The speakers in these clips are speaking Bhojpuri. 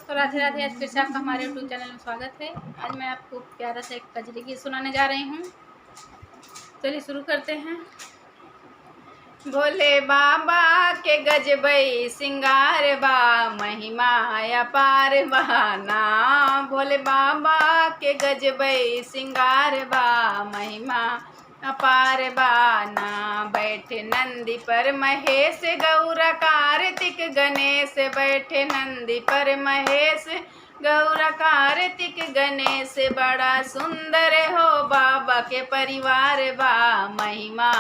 दोस्तों, राधे राधे। आज फिर से आपका हमारे यूट्यूब चैनल में स्वागत है। आज मैं आपको प्यारा सा एक कजरी गीत सुनाने जा रही हूँ। चलिए शुरू करते हैं। भोले बाबा के गजबई सिंगार बा, महिमा अपार बहाना। भोले बाबा के गजबई सिंगार बा, महिमा अपार बाना। बैठे नंदी पर महेश गौरा कार्तिक गणेश, बैठे नंदी पर महेश गौरा कार्तिक गणेश। बड़ा सुंदर हो बाबा के परिवार बा, महिमा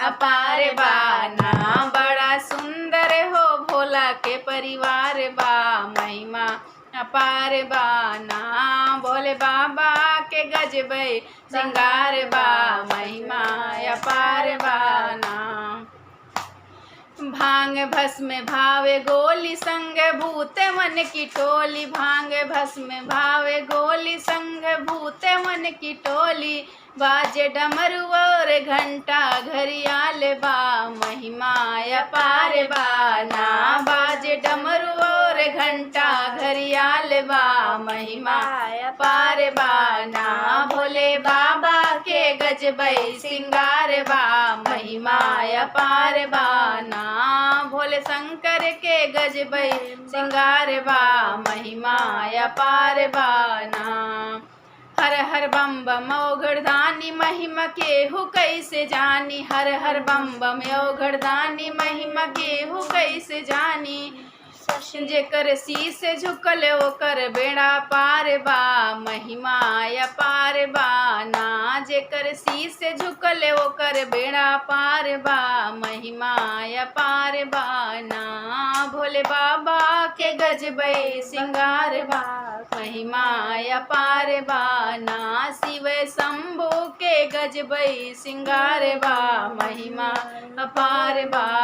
अपार बाना। बड़ा सुंदर हो भोला के परिवार बा, महिमा अपार बाना। भोले बाबा के गजबई सिंगार बा, महिमा अपार बाना। भांग भस्म भावे गोली संग भूत मन की टोली, भांग भस्म भावे गोली संग भूत मन की टोली। बाजे डमरू और घंटा घरियाल बा, महिमा अपार बाना। बाजे डमरू और घंटा घरियाल बा, महिमा अपार बाना। भोले बाबा के गजबई सिंगार बा, महिमा अपार बाना। भोले शंकर के गजबई सिंगार बा, महिमा अपार बाना। हर हर बम बम ओघड़दानी, महिमा केहू कैसे जानी। हर हर बम बम ओघड़दानी, महिमा केहू कैसे जानी। जेकर शीस झुकल ओकर बेड़ा पार बा, महिमा अपार बाना। जेकर शीस झुकल ओकर बेड़ा पार बा, महिमा अपार बाना। भोले बाबा के गजबई सिंगार बा, महिमा अपार बाना। शिव शंभू के गजबई सिंगार बा, महिमा अपार बा।